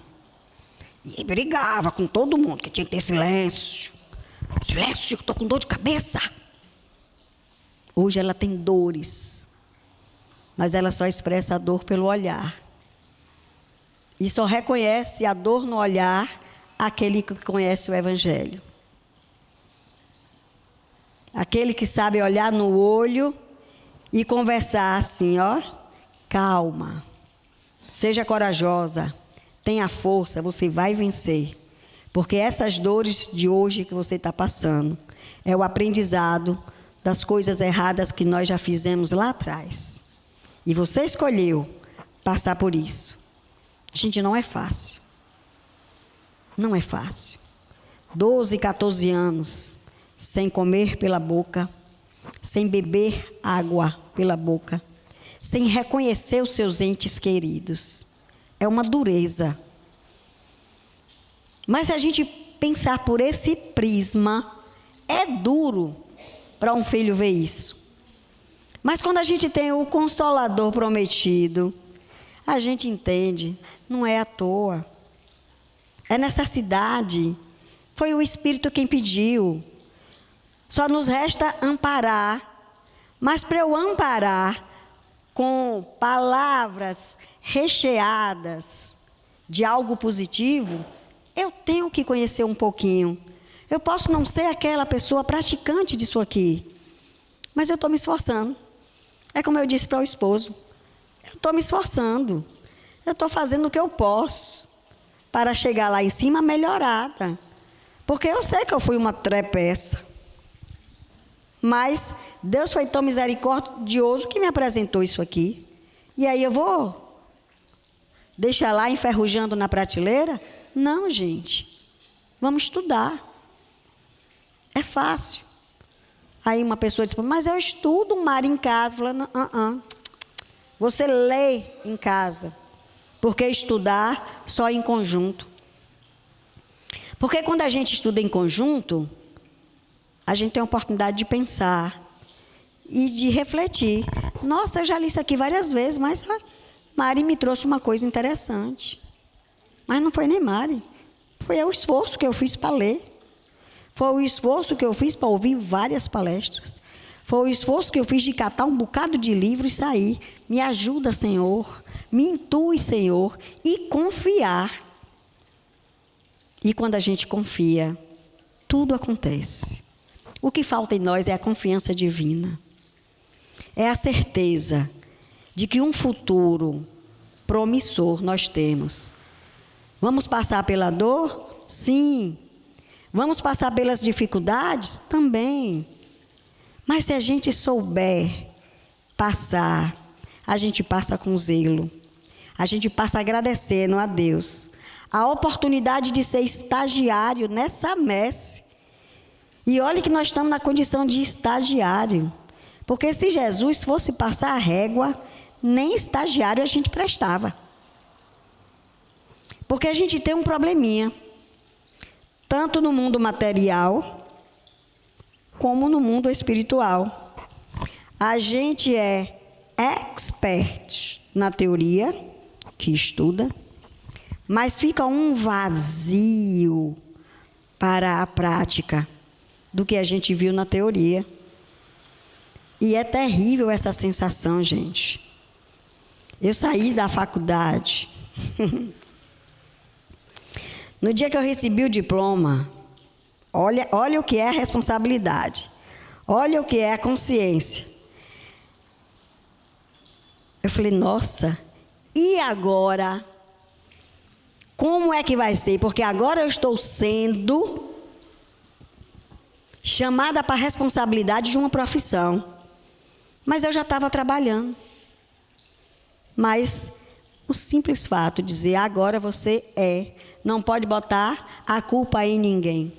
E brigava com todo mundo, que tinha que ter silêncio. Silêncio, eu estou com dor de cabeça. Hoje ela tem dores, mas ela só expressa a dor pelo olhar. E só reconhece a dor no olhar aquele que conhece o Evangelho. Aquele que sabe olhar no olho e conversar assim, ó. Calma, seja corajosa, tenha força, você vai vencer. Porque essas dores de hoje que você está passando é o aprendizado das coisas erradas que nós já fizemos lá atrás. E você escolheu passar por isso. Gente, não é fácil. Não é fácil. 12, 14 anos, sem comer pela boca, sem beber água pela boca, sem reconhecer os seus entes queridos. É uma dureza. Mas se a gente pensar por esse prisma, é duro para um filho ver isso. Mas quando a gente tem o Consolador prometido, a gente entende, não é à toa. É necessidade. Foi o Espírito quem pediu. Só nos resta amparar. Mas para eu amparar com palavras recheadas de algo positivo, eu tenho que conhecer um pouquinho. Eu posso não ser aquela pessoa praticante disso aqui, mas eu estou me esforçando. É como eu disse para o esposo, eu estou me esforçando. Eu estou fazendo o que eu posso para chegar lá em cima melhorada. Porque eu sei que eu fui uma trepeça. Mas Deus foi tão misericordioso que me apresentou isso aqui. E aí eu vou deixar lá enferrujando na prateleira? Não, gente. Vamos estudar. É fácil. Aí uma pessoa diz, mas eu estudo, Mari, em casa. Falando, você lê em casa. Porque estudar só em conjunto. Porque quando a gente estuda em conjunto, a gente tem a oportunidade de pensar e de refletir. Nossa, eu já li isso aqui várias vezes, mas Mari me trouxe uma coisa interessante. Mas não foi nem Mari. Foi o esforço que eu fiz para ler. Foi o esforço que eu fiz para ouvir várias palestras. Foi o esforço que eu fiz de catar um bocado de livro e sair. Me ajuda, Senhor. Me intui, Senhor. E confiar. E quando a gente confia, tudo acontece. O que falta em nós é a confiança divina. É a certeza de que um futuro promissor nós temos. Vamos passar pela dor? Sim. Vamos passar pelas dificuldades? Também. Mas se a gente souber passar, a gente passa com zelo. A gente passa agradecendo a Deus a oportunidade de ser estagiário nessa messe. E olha que nós estamos na condição de estagiário. Porque se Jesus fosse passar a régua, nem estagiário a gente prestava. Porque a gente tem um probleminha. Tanto no mundo material, como no mundo espiritual. A gente é expert na teoria, que estuda, mas fica um vazio para a prática do que a gente viu na teoria. E é terrível essa sensação, gente. Eu saí da faculdade. No dia que eu recebi o diploma, olha o que é a responsabilidade. Olha o que é a consciência. Eu falei, nossa, e agora? Como é que vai ser? Porque agora eu estou sendo chamada para a responsabilidade de uma profissão. Mas eu já estava trabalhando. Mas o simples fato de dizer, agora você não pode botar a culpa em ninguém.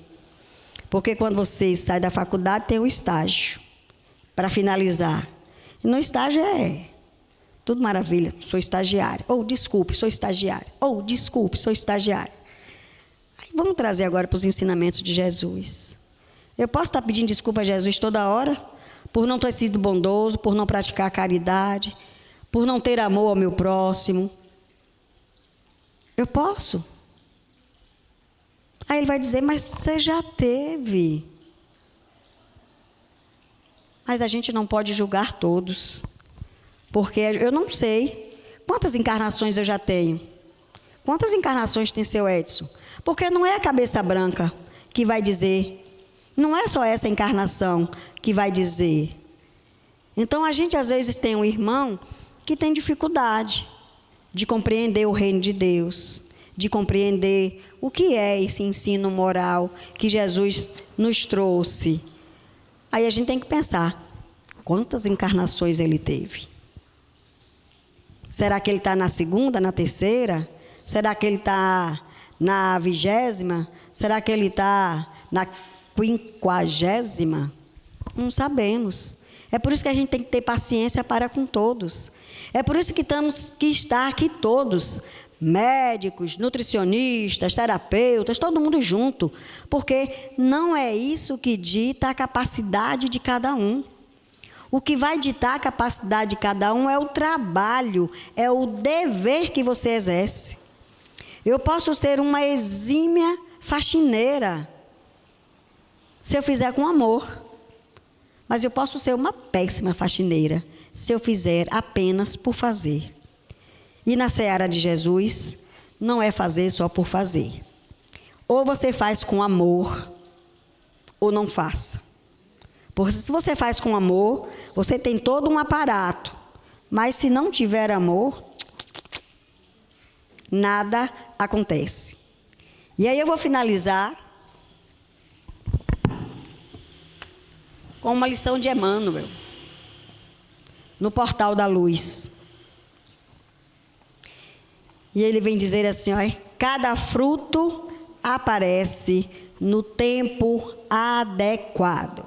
Porque quando você sai da faculdade, tem um estágio para finalizar. E no estágio tudo maravilha, sou estagiária. Ou desculpe, sou estagiária. Ou desculpe, sou estagiária. Aí vamos trazer agora para os ensinamentos de Jesus. Eu posso estar pedindo desculpa a Jesus toda hora, por não ter sido bondoso, por não praticar a caridade, por não ter amor ao meu próximo. Eu posso. Aí ele vai dizer, mas você já teve. Mas a gente não pode julgar todos. Porque eu não sei quantas encarnações eu já tenho. Quantas encarnações tem seu Edson? Porque não é a cabeça branca que vai dizer. Não é só essa encarnação que vai dizer. Então, a gente às vezes tem um irmão que tem dificuldade de compreender o reino de Deus, de compreender o que é esse ensino moral que Jesus nos trouxe. Aí a gente tem que pensar, quantas encarnações ele teve? Será que ele está na segunda, na terceira? Será que ele está na 20ª? Será que ele está na 50ª? Não sabemos. É por isso que a gente tem que ter paciência para com todos. É por isso que temos que estar aqui todos, médicos, nutricionistas, terapeutas, todo mundo junto. Porque não é isso que dita a capacidade de cada um. O que vai ditar a capacidade de cada um é o trabalho, é o dever que você exerce. Eu posso ser uma exímia faxineira, se eu fizer com amor. Mas eu posso ser uma péssima faxineira, se eu fizer apenas por fazer. E na seara de Jesus, não é fazer só por fazer. Ou você faz com amor, ou não faça. Porque se você faz com amor, você tem todo um aparato. Mas se não tiver amor, nada acontece. E aí eu vou finalizar com uma lição de Emmanuel, no Portal da Luz. E ele vem dizer assim, cada fruto aparece no tempo adequado.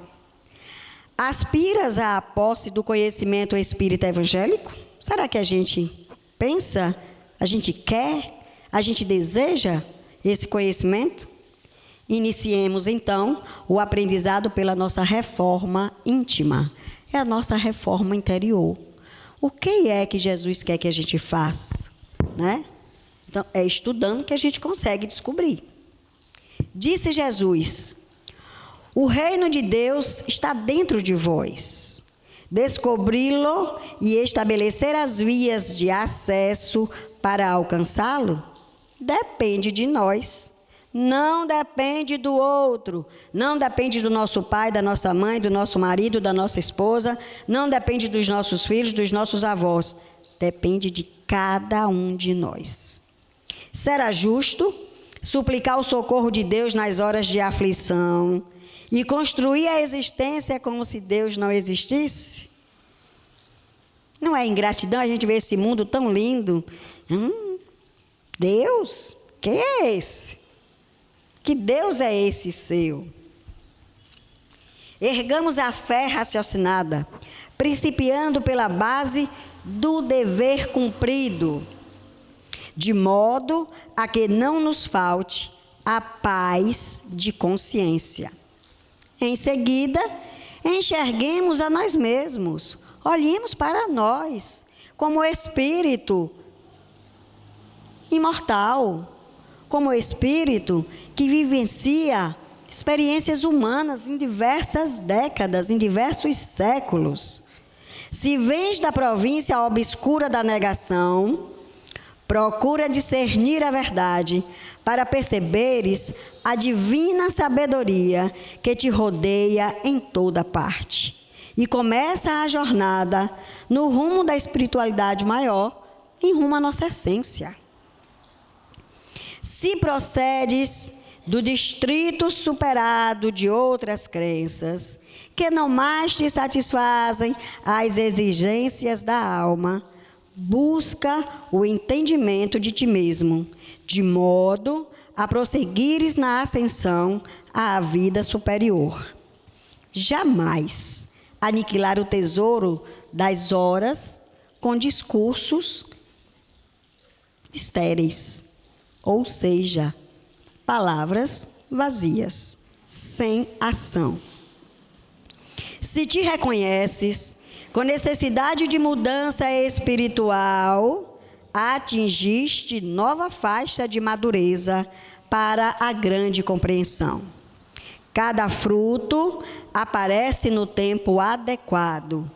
Aspiras à posse do conhecimento espírita evangélico? Será que a gente pensa, a gente quer, a gente deseja esse conhecimento? Iniciemos, então, o aprendizado pela nossa reforma íntima. É a nossa reforma interior. O que é que Jesus quer que a gente faça? Né? Então, é estudando que a gente consegue descobrir. Disse Jesus, o reino de Deus está dentro de vós. Descobri-lo e estabelecer as vias de acesso para alcançá-lo depende de nós. Não depende do outro. Não depende do nosso pai, da nossa mãe, do nosso marido, da nossa esposa. Não depende dos nossos filhos, dos nossos avós. Depende de cada um de nós. Será justo suplicar o socorro de Deus nas horas de aflição e construir a existência como se Deus não existisse? Não é ingratidão a gente ver esse mundo tão lindo? Deus? Quem é esse? Que Deus é esse seu? Ergamos a fé raciocinada, principiando pela base do dever cumprido, de modo a que não nos falte a paz de consciência. Em seguida, enxerguemos a nós mesmos, olhemos para nós como espírito imortal, como espírito que vivencia experiências humanas em diversas décadas, em diversos séculos. Se vens da província obscura da negação, procura discernir a verdade, para perceberes a divina sabedoria que te rodeia em toda parte. E começa a jornada no rumo da espiritualidade maior, em rumo à nossa essência. Se procedes do distrito superado de outras crenças, que não mais te satisfazem as exigências da alma, busca o entendimento de ti mesmo, de modo a prosseguires na ascensão à vida superior. Jamais aniquilar o tesouro das horas com discursos estéreis, ou seja, palavras vazias, sem ação. Se te reconheces com necessidade de mudança espiritual, atingiste nova faixa de madureza para a grande compreensão. Cada fruto aparece no tempo adequado.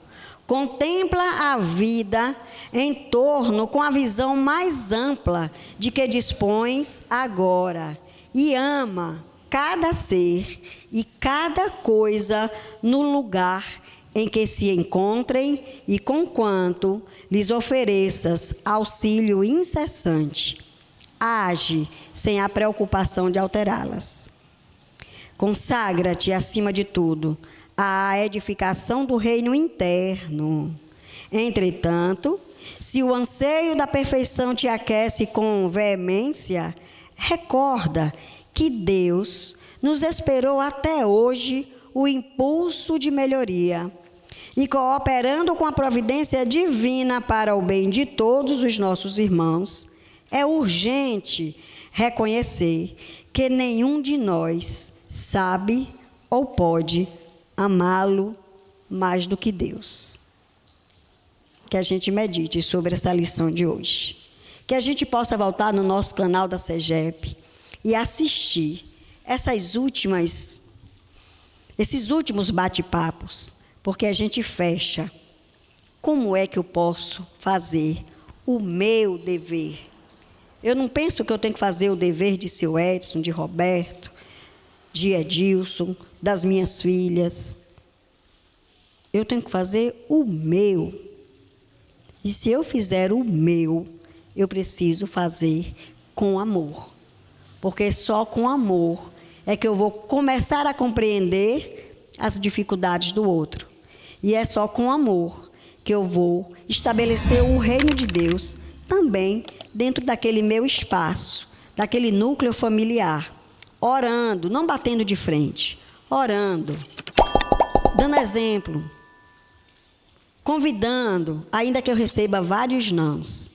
Contempla a vida em torno com a visão mais ampla de que dispões agora e ama cada ser e cada coisa no lugar em que se encontrem e conquanto lhes ofereças auxílio incessante. Age sem a preocupação de alterá-las. Consagra-te, acima de tudo, à edificação do reino interno. Entretanto, se o anseio da perfeição te aquece com veemência, recorda que Deus nos esperou até hoje o impulso de melhoria e, cooperando com a providência divina para o bem de todos os nossos irmãos, é urgente reconhecer que nenhum de nós sabe ou pode amá-lo mais do que Deus. Que a gente medite sobre essa lição de hoje. Que a gente possa voltar no nosso canal da CEGEP e assistir esses últimos bate-papos, porque a gente fecha. Como é que eu posso fazer o meu dever? Eu não penso que eu tenho que fazer o dever de seu Edson, de Roberto, de Edilson, das minhas filhas. Eu tenho que fazer o meu. E se eu fizer o meu, eu preciso fazer com amor. Porque só com amor é que eu vou começar a compreender as dificuldades do outro. E é só com amor que eu vou estabelecer o reino de Deus também dentro daquele meu espaço, daquele núcleo familiar. Orando, não batendo de frente, orando, dando exemplo, convidando, ainda que eu receba vários nãos.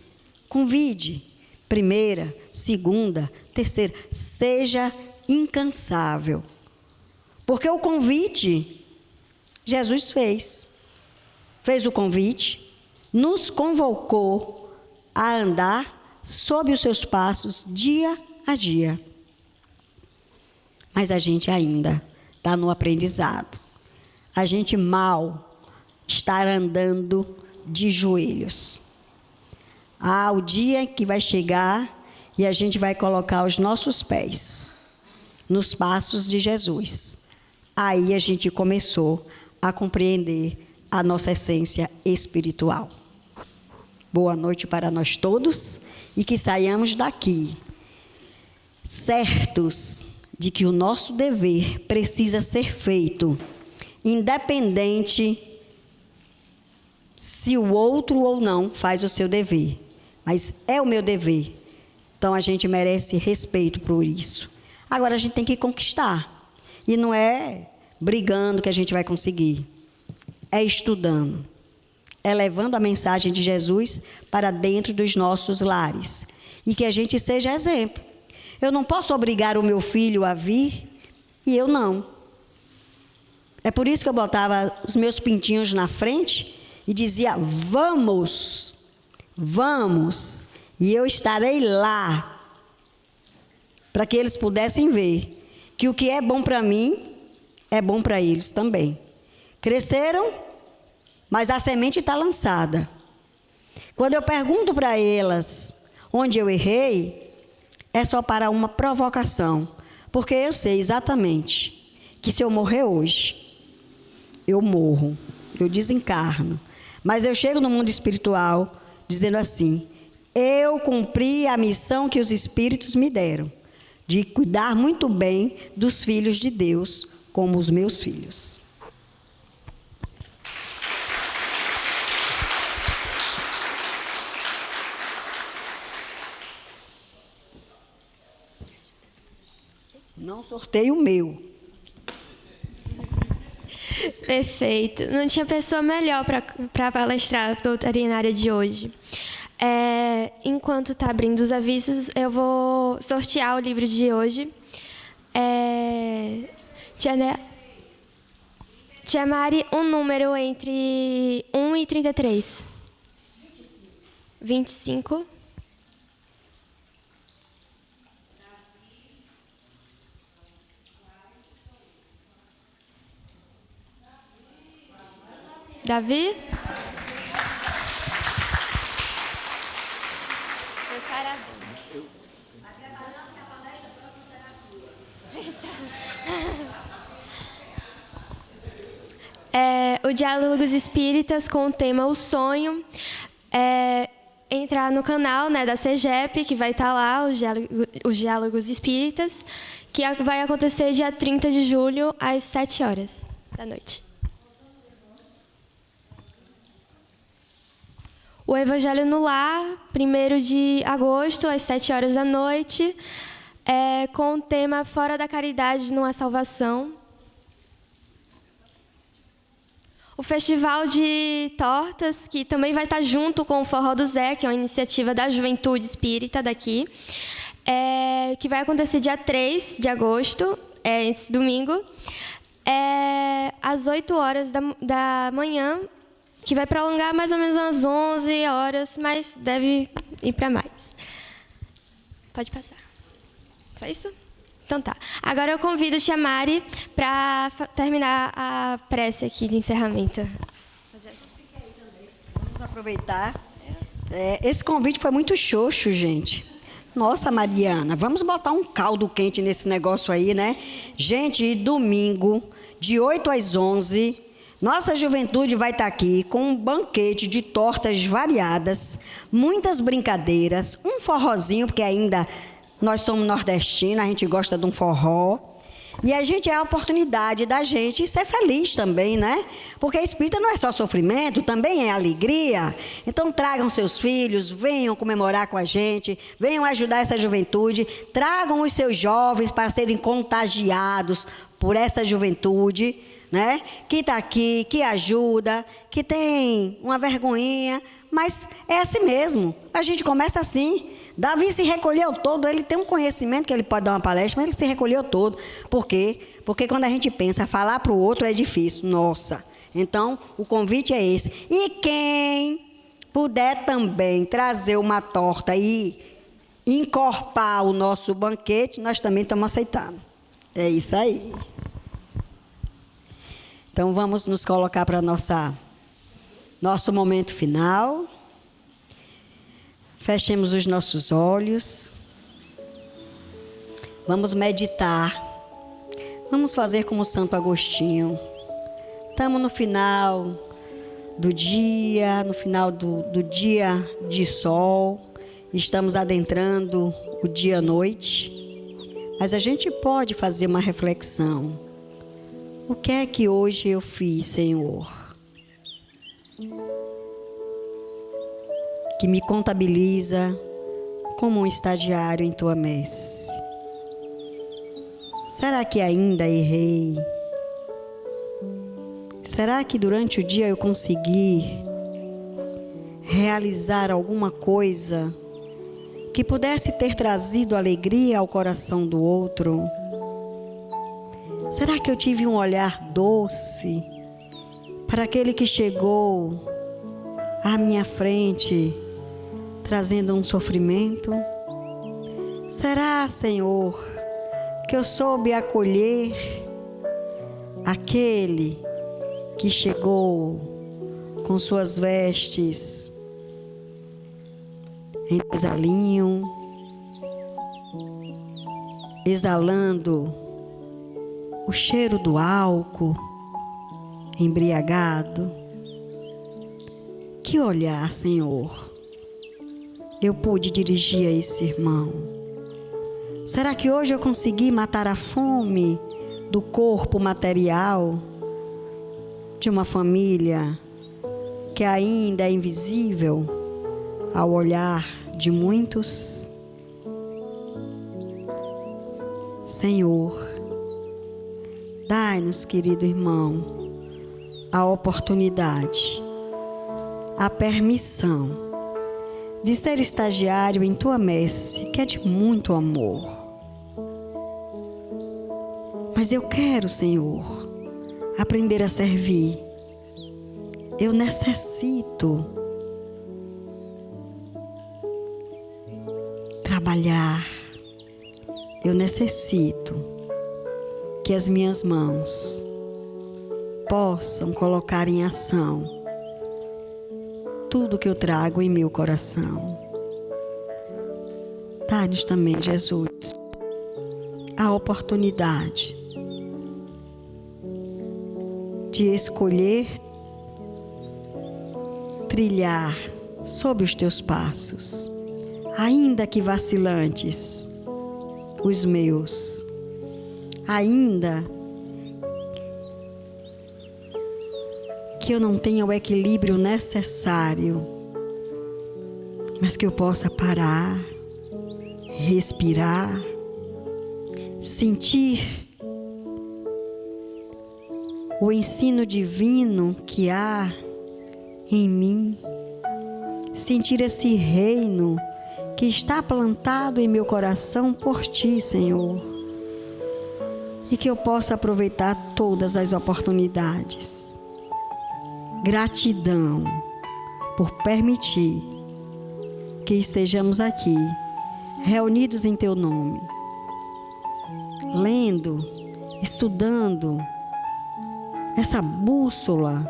Convide, primeira, segunda, terceira, seja incansável. Porque o convite, Jesus fez o convite, nos convocou a andar sob os seus passos dia a dia. Mas a gente ainda está no aprendizado. A gente mal está andando de joelhos. O dia que vai chegar e a gente vai colocar os nossos pés nos passos de Jesus. Aí a gente começou a compreender a nossa essência espiritual. Boa noite para nós todos e que saiamos daqui certos de que o nosso dever precisa ser feito, independente se o outro ou não faz o seu dever. Mas é o meu dever. Então, a gente merece respeito por isso. Agora, a gente tem que conquistar. E não é brigando que a gente vai conseguir. É estudando. É levando a mensagem de Jesus para dentro dos nossos lares. E que a gente seja exemplo. Eu não posso obrigar o meu filho a vir e eu não. É por isso que eu botava os meus pintinhos na frente e dizia, vamos, vamos, e eu estarei lá, para que eles pudessem ver que o que é bom para mim, é bom para eles também. Cresceram, mas a semente está lançada. Quando eu pergunto para elas onde eu errei, é só para uma provocação, porque eu sei exatamente que se eu morrer hoje, eu morro, eu desencarno, mas eu chego no mundo espiritual dizendo assim, eu cumpri a missão que os espíritos me deram. de cuidar muito bem dos filhos de Deus, como os meus filhos. Não sorteio o meu. Perfeito. Não tinha pessoa melhor para palestrar a doutrinária de hoje. Enquanto está abrindo os avisos, eu vou sortear o livro de hoje. Tia Mari, um número entre 1 e 33. 25. Davi? O Diálogos Espíritas com o tema O Sonho. Entrar no canal, né, da CEGEP, que vai estar lá, os Diálogos Espíritas, que vai acontecer dia 30 de julho, às 7 horas da noite. O Evangelho no Lar, 1º de agosto, às 7 horas da noite, com o tema Fora da Caridade não há salvação. O Festival de Tortas, que também vai estar junto com o Forró do Zé, que é uma iniciativa da Juventude Espírita daqui, que vai acontecer dia 3 de agosto, esse domingo, às 8 horas da manhã, que vai prolongar mais ou menos umas 11 horas, mas deve ir para mais. Pode passar. Só isso? Então tá. Agora eu convido a Tia Mari para terminar a prece aqui de encerramento. Vamos aproveitar. Esse convite foi muito xoxo, gente. Nossa, Mariana, vamos botar um caldo quente nesse negócio aí, né? Gente, domingo, de 8 às 11... Nossa juventude vai estar aqui com um banquete de tortas variadas, muitas brincadeiras, um forrozinho, porque ainda nós somos nordestinos, a gente gosta de um forró. E a gente é a oportunidade da gente ser feliz também, né? Porque a espírita não é só sofrimento, também é alegria. Então tragam seus filhos, venham comemorar com a gente, venham ajudar essa juventude, tragam os seus jovens para serem contagiados por essa juventude, né? Que está aqui, que ajuda, que tem uma vergonhinha, mas é assim mesmo. A gente começa assim. Davi se recolheu todo, ele tem um conhecimento que ele pode dar uma palestra, mas ele se recolheu todo. Por quê? Porque quando a gente pensa, falar para o outro é difícil. Nossa! Então, o convite é esse. E quem puder também trazer uma torta e encorpar o nosso banquete, nós também estamos aceitando. É isso aí. Então, vamos nos colocar para nosso momento final. Fechemos os nossos olhos. Vamos meditar. Vamos fazer como Santo Agostinho. Estamos no final do dia, no final do dia de sol. Estamos adentrando o dia-noite. Mas a gente pode fazer uma reflexão. O que é que hoje eu fiz, Senhor? Que me contabiliza como um estagiário em tua messe. Será que ainda errei? Será que durante o dia eu consegui realizar alguma coisa que pudesse ter trazido alegria ao coração do outro? Será que eu tive um olhar doce para aquele que chegou à minha frente trazendo um sofrimento? Será, Senhor, que eu soube acolher aquele que chegou com suas vestes em desalinho, exalando o cheiro do álcool, embriagado? Que olhar, Senhor, eu pude dirigir a esse irmão? Será que hoje eu consegui matar a fome do corpo material de uma família que ainda é invisível ao olhar de muitos? Senhor, dai-nos, querido irmão, a oportunidade, a permissão de ser estagiário em tua messe, que é de muito amor. Mas eu quero, Senhor, aprender a servir. Eu necessito trabalhar. Eu necessito que as minhas mãos possam colocar em ação tudo que eu trago em meu coração. Dá-nos também, Jesus, a oportunidade de escolher trilhar sob os teus passos, ainda que vacilantes, os meus, ainda que eu não tenha o equilíbrio necessário, mas que eu possa parar, respirar, sentir o ensino divino que há em mim, sentir esse reino que está plantado em meu coração por Ti, Senhor, e que eu possa aproveitar todas as oportunidades. Gratidão por permitir que estejamos aqui, reunidos em Teu nome, lendo, estudando essa bússola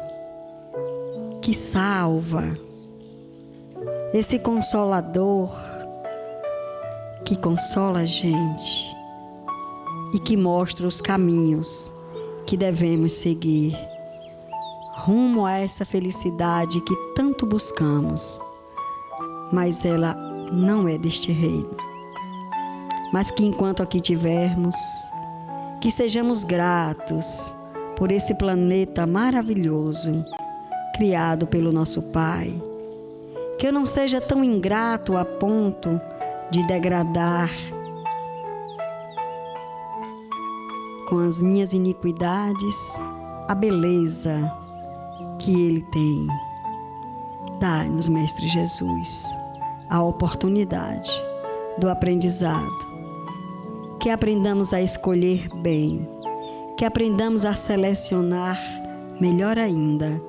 que salva, esse consolador que consola a gente e que mostra os caminhos que devemos seguir rumo a essa felicidade que tanto buscamos, mas ela não é deste reino. Mas que enquanto aqui tivermos, que sejamos gratos por esse planeta maravilhoso criado pelo nosso Pai, que eu não seja tão ingrato a ponto de degradar com as minhas iniquidades a beleza que Ele tem. Dai-nos, Mestre Jesus, a oportunidade do aprendizado, que aprendamos a escolher bem, que aprendamos a selecionar melhor ainda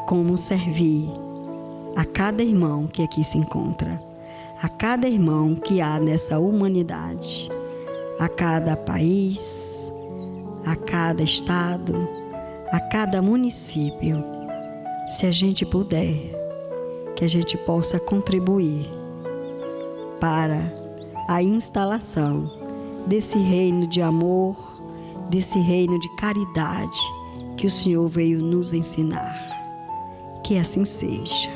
como servir a cada irmão que aqui se encontra, a cada irmão que há nessa humanidade, a cada país, a cada estado, a cada município. Se a gente puder, que a gente possa contribuir para a instalação desse reino de amor, desse reino de caridade que o Senhor veio nos ensinar. Que assim seja.